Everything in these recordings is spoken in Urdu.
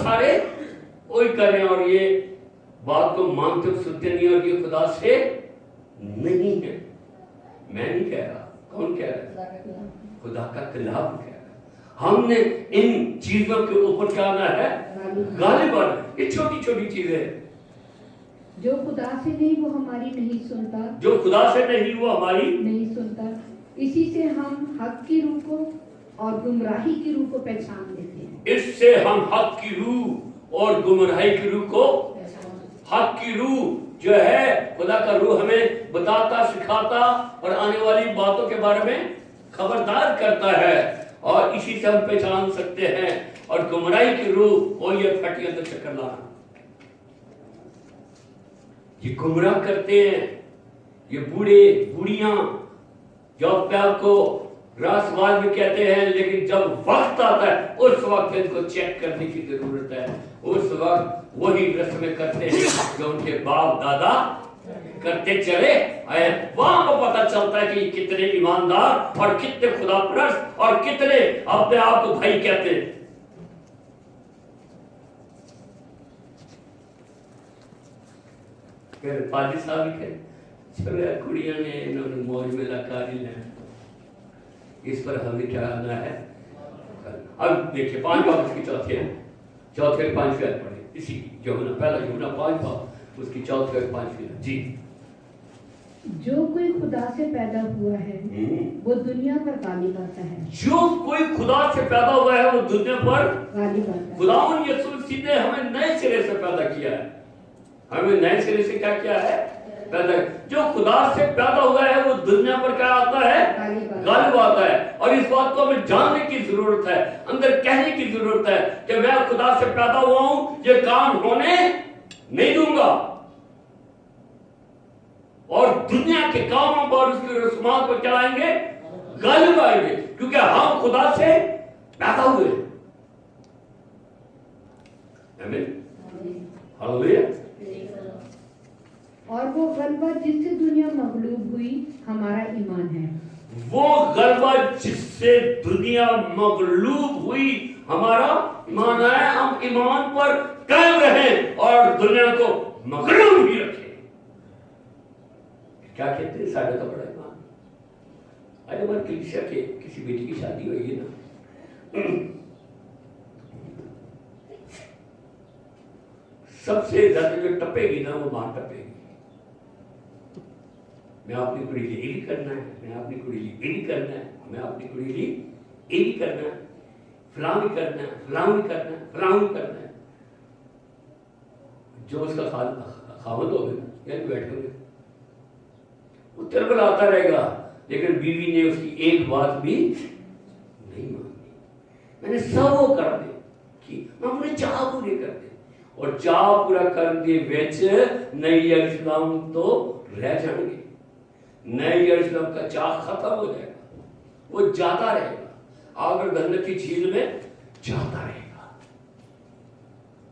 سارے وہی کریں اور یہ بات کو مانتے ہو سنتے نہیں اور یہ خدا سے نہیں ہے. میں نہیں کہہ رہا, کون کہہ رہا ہے؟ خدا کا کلام کہہ رہا ہے. ہم نے ان چیزوں کے اوپر کیا آنا ہے؟ غالب آنا. یہ چھوٹی چھوٹی چیزیں جو خدا سے نہیں وہ ہماری نہیں سنتا, جو خدا سے نہیں وہ ہماری نہیں سنتا. اسی سے ہم حق کی روح کو اور گمراہی کی روح کو پہچان لیتے ہیں. اس سے ہم حق کی روح اور گمراہی کی روح کو, حق کی روح جو ہے خدا کا روح ہمیں بتاتا سکھاتا اور آنے والی باتوں کے بارے میں خبردار کرتا ہے, اور اسی سے ہم پہچان سکتے ہیں. اور گمراہی کی روح وہ یہ پھٹی اندر چکر لانا, یہ گمراہ کرتے ہیں. یہ بوڑھے بوڑھیاں جو اپنے آپ کو راسوال بھی کہتے ہیں, لیکن جب وقت آتا ہے اس وقت ان کو چیک کرنے کی ضرورت ہے. اس وقت وہی رسمیں کرتے ہیں جو ان کے باپ دادا کرتے چلے آئے. وہاں کو پتہ چلتا ہے کہ کتنے ایماندار اور کتنے خدا پرست اور کتنے اپنے آپ کو بھائی کہتے ہیں. پھر پادری صاحب ہی کہتے چلو یار کڑیاں نے انہوں نے موج میں لکاری لیں, اس پر ہمیں کیا آنا ہے. اب دیکھیے 5 باب اس کی چوتھے ہیں, چوتھے اور 5ویں آیت پڑھیں. اسی یوحنا پہلا یوحنا 5 باب اس کی چوتھے اور 5ویں آیت. جی. جو کوئی خدا سے پیدا ہوا ہے وہ دنیا پر غالب آتا ہے. جو کوئی خدا سے پیدا ہوا ہے وہ دنیا پر غالب آتا ہے. خداوند یسوع مسیح نے ہمیں نئے سرے سے پیدا کیا ہے. ہمیں نئے سرے سے کیا کیا ہے؟ پیدا. جو خدا سے پیدا ہوا ہے وہ دنیا پر کیا آتا ہے؟ غالب آتا ہے. اور اس بات کو ہمیں جاننے کی ضرورت ہے, اندر کہنے کی ضرورت ہے کہ میں خدا سے پیدا ہوا ہوں, یہ کام ہونے نہیں دوں گا, اور دنیا کے کاموں پر اس کی رسومات پر چلائیں گے, غالب آئیں گے, کیونکہ ہم خدا سے پیدا ہوئے. آمین. ہاللیلویا. اور وہ غلبہ جس سے دنیا مغلوب ہوئی ہمارا ایمان ہے. وہ غلبہ جس سے دنیا مغلوب ہوئی ہمارا ایمان ہے. ہم ایمان پر قائم رہیں اور دنیا کو مغلوب ہی رکھیں. کیا کہتے ہیں؟ ساڑھے تو بڑا ایمان. آج ہمارے کلیسیا کے کسی بیٹی کی شادی ہوئی ہے نا, سب سے زیادہ جو ٹپے گی نا وہ ماں ٹپے گی. میں اپنی کڑی لیے یہ بھی کرنا ہے, میں اپنی کڑی لیے یہ بھی کرنا ہے, میں اپنی کڑی لیے یہ بھی کرنا ہے, فلاں بھی کرنا ہے, فلاں بھی کرنا ہے, فلاں بھی کرنا ہے. جو اس کا خاوند ہوگا یعنی بیٹھے ہوئے وہ تربلاتا رہے گا, لیکن بیوی نے اس کی ایک بات بھی نہیں مانی. میں نے سب وہ کر دے کہ میں انہیں چاہ پورے کر دے, اور چاہ پورا کر دے ویچ نئی یروشلم تو رہ جائیں گے. نئے یروشلم کا چاہ ختم ہو جائے گا, وہ جاتا رہے گا, آگر گندک کی جھیل میں جاتا رہے گا.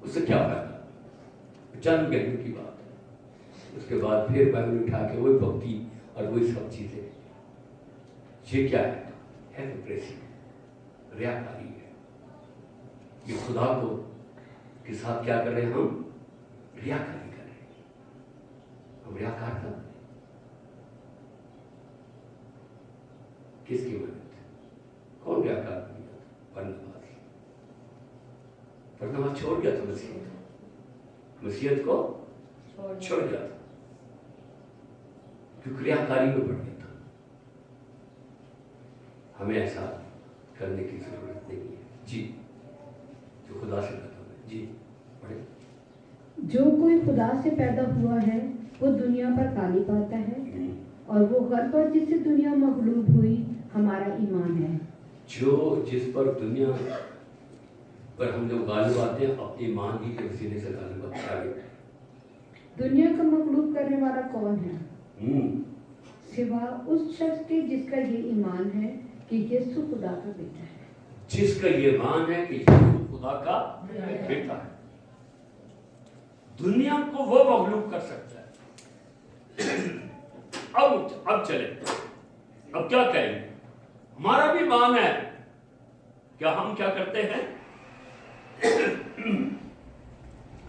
اس سے کیا فائدہ؟ چند گھنٹوں کی بات ہے. اس کے بعد پھر بائبل اٹھا کے وہی بھکتی اور وہی سب چیزیں. یہ کیا ہے؟ ہیپوکریسی, ریاکاری ہے. یہ خدا کو کے ساتھ کیا کر رہے ہیں؟ ہم ریاکاری کر رہے ہیں. ہم ریاکار تھا. کس کی مدد؟ کون ریاکار بن گیا تھا؟ برناباس چھوڑ گیا تھا مسیحیت کو چھوڑ گیا تھا, کیونکہ ریاکاری میں بڑھ گیا تھا. ہمیں ایسا کرنے کی ضرورت نہیں ہے. جی. جو خدا سے پیدا ہوا ہے. جی پڑھیں. جو کوئی خدا سے پیدا ہوا ہے وہ دنیا پر غالب آتا ہے, اور وہ غلبہ جس سے دنیا مغلوب ہوئی ہمارا ایمان ہے. جو جس پر دنیا پر ہم لوگ غالب آتے ہیں اپنے ایمان ہی کے وسیلے سے غالب آتے ہیں. دنیا کا مغلوب کرنے والا کون ہے؟ سوا اس شخص کے جس کا یہ ایمان ہے کہ یسوع خدا کا بیٹا ہے. جس کا یہ ایمان ہے کہ یسوع خدا کا بیٹا ہے. دنیا کو وہ مغلوب کر سکتا ہے. اب چلے, اب کیا کہیں گے؟ ہمارا بھی ایمان ہے. کیا ہم کیا کرتے ہیں؟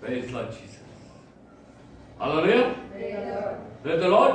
Praise Lord Jesus. Hallelujah. Praise the Lord.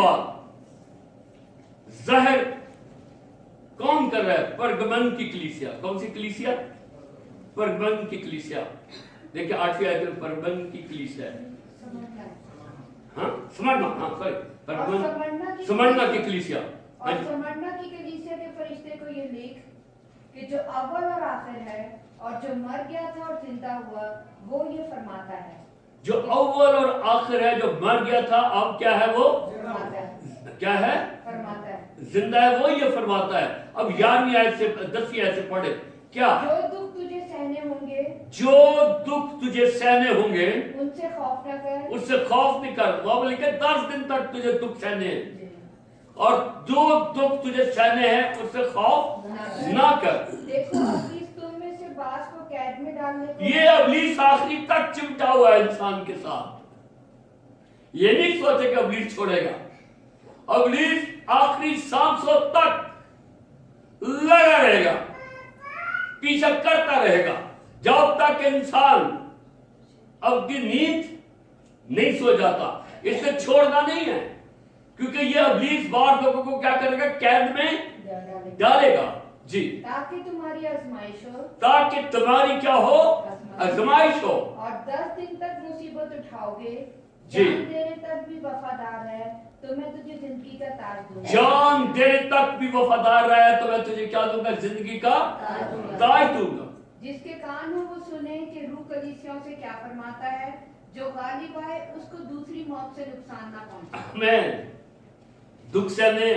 بعد ظاہر کون کر رہا ہے؟ پرگمن کی کلیسیا. کون سی کلیسیا؟ پرگمن کی کلیسیا. دیکھیں 8ویں آیت میں پرگمن کی کلیسیا ہے. ہاں سمرنا، ہاں سوری پرگمن، سمرنا کی کلیسیا. اور سمرنا کی کلیسیا کے فرشتے کو یہ لکھ کہ جو اول اور آخر ہے اور جو مر گیا تھا اور زندہ ہوا، وہ یہ فرماتا ہے. جو اول اور آخر ہے، جو مر گیا تھا، اب کیا ہے؟ وہ کیا ہے؟ فرماتا ہے. زندہ ہے، وہ یہ فرماتا ہے. اب 11ویں آیت سے 10ویں آیت سے پڑھے کیا؟ جو دکھ تجھے سہنے ہوں گے، جو دکھ تجھے سہنے ہوں گے ان سے خوف نہ کر. اس سے خوف نہیں کر. وہ لکھے 10 دن تک تجھے دکھ سہنے ہیں، اور جو دکھ تجھے سہنے ہیں اس سے خوف نہ کر. دیکھو ابلیس تم میں سے بعض کو قید میں ڈالنے کو، یہ ابلیس آخری تک چمٹا ہوا ہے انسان کے ساتھ. یہ نہیں سوچے کہ ابلیس چھوڑے گا. ابلیس آخری سانسوں تک لگا رہے گا، پیچھا کرتا رہے گا، جب تک انسان اب کی نیند نہیں سو جاتا. اس سے چھوڑنا نہیں ہے، کیونکہ یہ ابلیس بعض لوگوں کو کیا کرے گا؟ قید میں ڈالے گا. جی، تاکہ تمہاری آزمائش ہو، تاکہ تمہاری کیا ہو؟ آزمائش ہو. اور 10 دن تک مصیبت اٹھاؤ گے. جی. جان دینے تک بھی وفادار ہے تو میں تجھے زندگی کا تاج دوں گا. جان دینے تک بھی وفادار رہا ہے تو میں تجھے کیا دوں گا؟ زندگی کا تاج دوں گا. جس کے کان ہو وہ سنے کہ روح کلیسیوں سے کیا فرماتا ہے. جو غالب آئے اس کو دوسری موت سے نقصان نہ پہنچے. میں دکھ سہنے،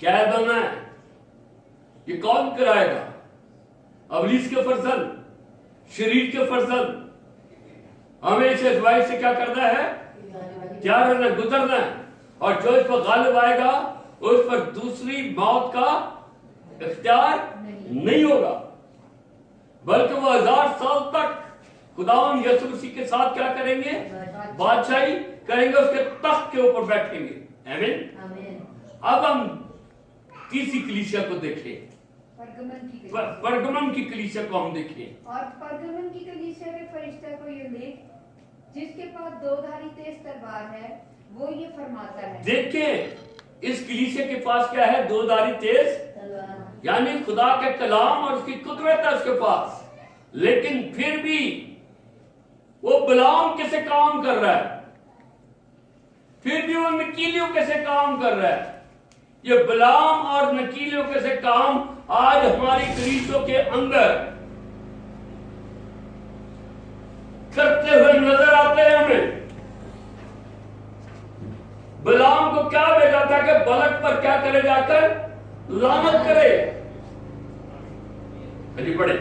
قید ہونا ہے، یہ کون کرائے گا؟ ابلیس کے فرزند، شریر کے فرزند. ہمیں اس ازمائش سے کیا کرنا ہے؟ کیا رہنا، گزرنا ہے. اور جو اس پر غالب آئے گا اس پر دوسری موت کا اختیار نہیں ہوگا، بلکہ وہ 1000 سال تک خداوند یسوع مسیح کے ساتھ کیا کریں گے؟ بادشاہی کریں گے، اس کے تخت کے اوپر بیٹھیں گے. آمین. اب ہم تیسری کلیسیا کو دیکھیں، پرگمن کی کلیسیا کو ہم دیکھیں. اور پرگمن کی کلیسیا کے فرشتے کو یہ لکھ جس کے پاس 2 دھاری تیز تلوار ہے، وہ یہ فرماتا ہے. دیکھیں اس کلیسیا کے پاس کیا ہے؟ 2 دھاری تیز، یعنی خدا کے کلام اور اس کی قدرت ہے اس کے پاس. لیکن پھر بھی وہ بلام کیسے کام کر رہا ہے؟ پھر بھی وہ نکیلیوں کیسے کام کر رہا ہے؟ یہ بلام اور نکیلیوں کیسے کام آج ہماری کلیسیوں کے اندر کرتے ہوئے نظر آتے ہیں ہمیں. بلام کو کیا بھیجا تھا کہ بلک پر کیا کرے؟ جا کر لعنت کرے. علی پڑھے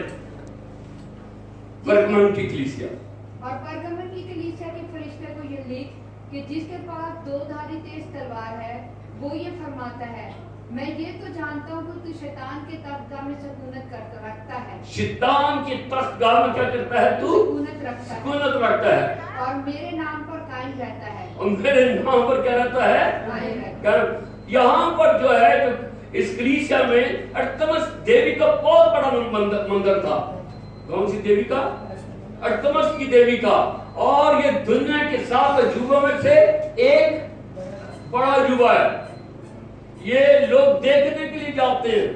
پرگمن کی کلیسیا. اور پرگمن کی کلیسیا کے فرشتے کو یہ لکھ کہ جس کے پاس 2 دھاری تیز تلوار ہے، وہ یہ فرماتا ہے میں یہ تو جانتا ہوں کہ تو شیطان کے تختگاہ میں سکونت رکھتا ہے. شیطان کی تختگاہ میں کیا کرتا ہے؟ تو سکونت رکھتا ہے، اور میرے نام پر قائم رہتا ہے. اور میرے نام پر کیا رہتا ہے؟ یہاں پر جو ہے اس کلیسیا میں ارتمس دیوی کا بہت بڑا مندر تھا. کون سی دیوی کا؟ ارتمس کی دیوی کا. اور یہ دنیا کے 7 عجوبوں میں سے ایک بڑا عجوبہ ہے. یہ لوگ دیکھنے کے لیے جاتے ہیں.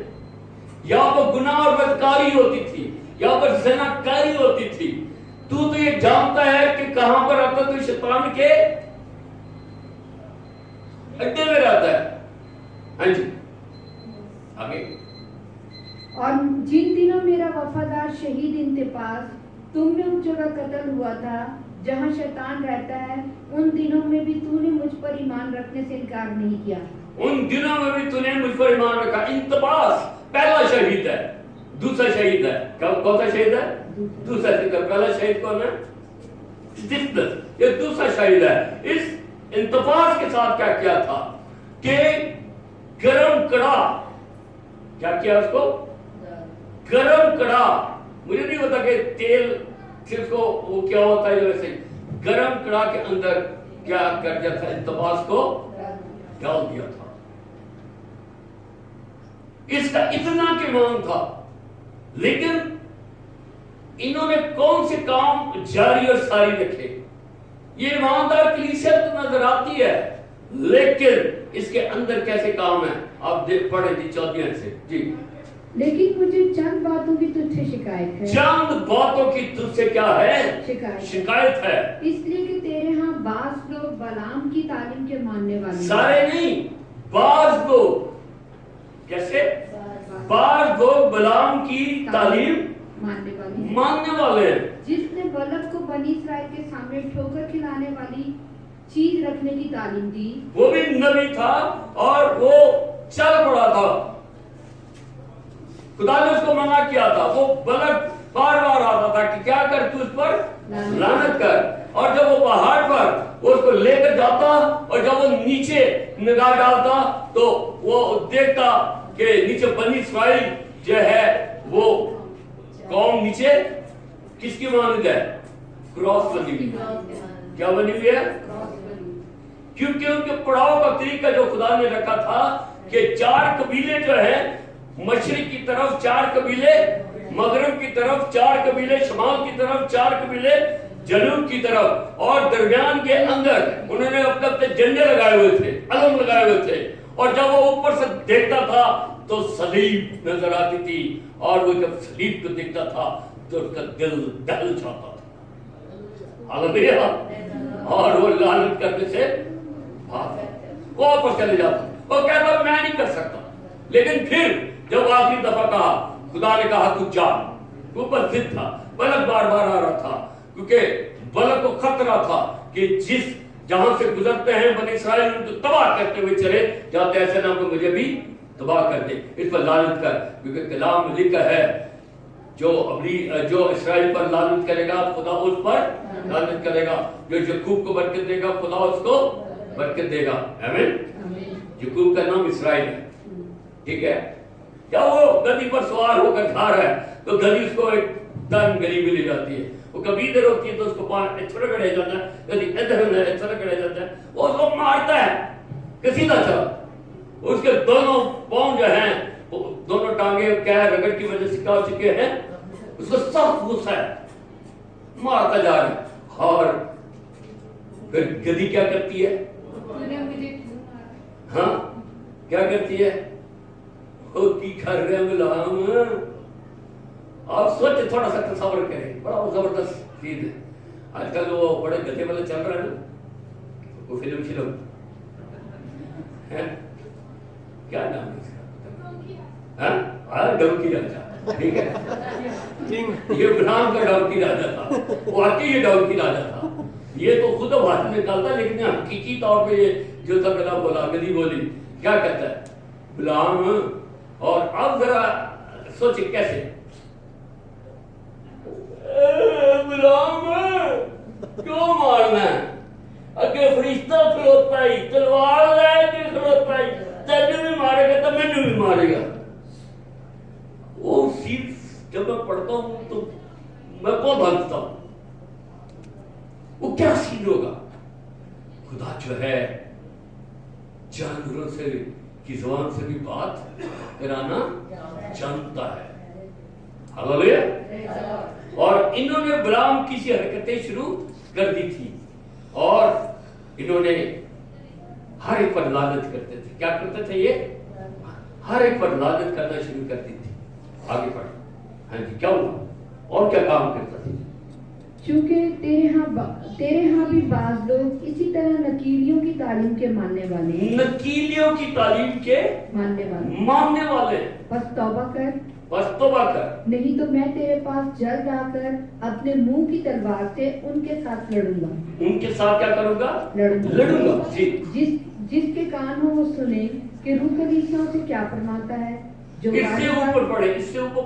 یہاں پر گناہ اور بدکاری ہوتی تھی، یہاں پر زنا کاری ہوتی تھی. تو یہ جانتا ہے کہ کہاں پر آتا؟ تو شیطان کے اڈے میں رہتا ہے. ہاں جی آگے. اور جن دنوں میرا وفادار شہید انتپاس تم میں اس جگہ قتل ہوا تھا جہاں شیطان رہتا ہے، ان دنوں میں بھی تو نے مجھ پر ایمان رکھنے سے انکار نہیں کیا. ان دنوں میں بھی تو نے مجھ پر ایمان رکھا. انتپاس پہلا شہید ہے. دوسرا شہید ہے کون سا شہید ہے؟ دوسرا شہید ہے. پہلا شہید کون ہے؟ اسطفنس. یہ دوسرا شہید ہے. اس انتپاس کے ساتھ کیا کیا تھا کہ گرم کڑا، کیا کیا اس کو؟ گرم کڑا. مجھے نہیں پتا کہ تیل صرف کو وہ کیا ہوتا ہے، ویسے گرم کڑا کے اندر کیا کر دیا تھا؟ انتپاس کو ڈال دیا تھا. اس کا اتنا ایمان تھا. لیکن انہوں نے کون سے کام جاری اور ساری رکھے؟ یہ ایماندار کلیسیا تو نظر آتی ہے، لیکن اس کے اندر کیسے کام ہے. آپ دیکھ پڑھیں جی 14 آیت سے جی. لیکن مجھے چند باتوں کی تجھ سے شکایت ہے. چند باتوں کی تجھ سے کیا ہے؟ شکایت ہے. اس لیے کہ تیرے ہاں بعض لوگ بلعام کی تعلیم کے ماننے والے ہیں. سارے نہیں، بعض لوگ. کیسے؟ بعض لوگ بلعام کی تعلیم ماننے والے ہیں. جس نے بلق کو بنی اسرائیل کے سامنے ٹھوکر کھلانے والی چیز رکھنے کی تعلیم دی. وہ بھی نبی تھا اور وہ چل پڑا تھا. خدا نے اس کو منع کیا تھا. وہ بلق بار بار آتا تھا کہ کیا کر تو اس پر لعنت کر. اور جب وہ پہاڑ پر وہ اس کو لے کر جاتا اور جب وہ نیچے نگاہ ڈالتا تو وہ دیکھتا کہ نیچے بنی اسرائیل جو ہے وہ قوم نیچے کس کی مانند ہے؟ کراس بنی ہوئی. کیا بنی ہوئی ہے؟ کیونکہ ان کے پڑاؤ کا طریقہ جو خدا نے رکھا تھا کہ 4 قبیلے جو ہیں، مشرق کی طرف 4 قبیلے، مغرب کی طرف 4 قبیلے، شمال کی طرف 4 قبیلے، جنوب کی طرف، اور درمیان کے اندر انہوں نے اپنے اپنے جھنڈے لگائے ہوئے تھے، علم لگائے ہوئے تھے. اور جب وہ اوپر سے دیکھتا تھا تو صلیب نظر آتی تھی، اور وہ جب صلیب کو دیکھتا تھا تو اس کا دل دہل جاتا تھا. ہاللیلویا. اور وہ لعنت کرنے سے وہ واپس چلے جاتا. وہ کہتا میں نہیں کر سکتا. لیکن پھر جب آخری دفعہ کہا، خدا نے کہا تو جا. وہ پر ضد تھا. بلق بار بار آ رہا تھا کیونکہ بلق کو خطرہ تھا کہ جس جہاں سے گزرتے ہیں بنی اسرائیل ان کو تباہ کرتے ہوئے چلے جاتے، ایسے نہ کہ مجھے بھی تباہ کر دے، اس پر لعنت کر. کیونکہ کلام میں لکھا ہے جو اسرائیل پر لعنت کرے گا خدا اس پر لعنت کرے گا. جو یعقوب کو برکت دے گا خدا اس کو برکت دے گا. آمین. یعقوب کا نام اسرائیل ہے. ٹھیک ہے. کیا وہ گدی پر سوار ہو کر جا رہا ہے تو گدی اس کو ایک تنگ گلی میں لے جاتی ہے. وہ کبھی ادھر ہوتی ہے تو اس کو پان چھوڑا کر لے جاتا ہے، کبھی ادھر چھوڑا کر لے جاتا ہے. وہ اس کو مارتا ہے کہ سیدھا چلا. اس کے دونوں پاؤں جو ہیں، دونوں ٹانگیں کیا رگڑ کی وجہ سے کیا ہو چکے ہیں، اس کو سخت غصہ ہے، مارتا جا رہا ہے. اور پھر گدی کیا کرتی ہے؟ ہاں کیا کرتی ہے؟ وہ کی کر رہے ہیں غلام. آپ سوچے تھوڑا سا تصور کریں، بڑا زبردست چیز ہے. آج کل وہ بڑے گدے والے چل رہے ہیں نا، وہ فلم کیا نام ہے اس کا؟ ڈونکی راجا. ٹھیک ہے. یہ غلام کا ڈونکی راجا تھا. وہ آتی یہ ڈونکی راجا تھا. یہ تو خود بھاشن نکالتا، لیکن حقیقی طور پہ یہ جو تھا غلام بولا، گدی بولی، کیا کہتا ہے غلام. اور اب ذرا سوچے کیسے غلام کیوں مارنا ہے؟ اگے فرشتہ کھلوتا ہی، تلوار لے کے کھلوتا ہی، تجھے بھی مارے گا تو مجھے بھی مارے گا. وہ صرف جب میں پڑھتا ہوں تو میں کو بھانتا ہوں وہ کیا سین ہوگا. خدا جو ہے جانوروں سے کی زبان سے بھی بات کرانا جانتا ہے. ہاللیلویا. اور انہوں نے بلعام کی سی حرکتیں شروع کر دی تھی اور انہوں نے ہر ایک پر لعنت کرتے تھے. کیا کرتے تھے؟ یہ ہر ایک پر لعنت کرنا شروع کر دی تھی. آگے پڑھ. ہاں جی کیا ہوا اور کیا کام کرتا تھا؟ چونکہ تیرے ہاں بھی بعض لوگ اسی طرح نکیلیوں کی تعلیم کے ماننے والے ہیں. نکیلیوں کی تعلیم کے ماننے والے. بس توبہ کر. نہیں تو میں تیرے پاس جلد آ کر اپنے منہ کی تلوار سے ان کے ساتھ لڑوں گا. ان کے ساتھ کیا کروں گا؟ لڑوں گا. جی. جس کے کان ہو وہ سنے کہ روح کلیسیوں سے کیا فرماتا ہے. اس سے اوپر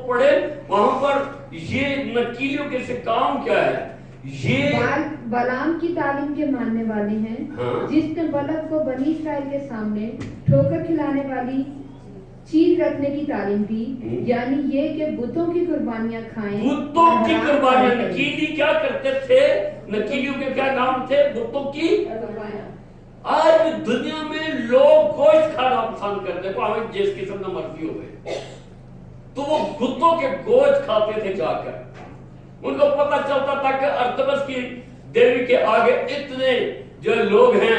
پڑھے وہاں پر یہ نکیلیوں کے سے کام کیا ہے. یہ بلعام کی تعلیم کے ماننے والے ہیں. جس نے بلق کو بنی اسرائیل کے سامنے ٹھوکر کھلانے والی چیز رکھنے کی تعلیم دی، یعنی یہ کہ بتوں کی قربانیاں کھائیں. بتوں کی قربانیاں. نکیلی کیا کرتے تھے؟ نکیلیوں کے کیا کام تھے؟ بتوں کی. آج دنیا میں لوگ گوشت کھانا پسند کرتے ہیں، جس قسم کا مرضی ہو گئے تو وہ بتوں کے گوشت کھاتے تھے جا کر. ان کو پتہ چلتا تھا کہ ارتمس کی دیوی کے آگے اتنے جو لوگ ہیں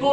2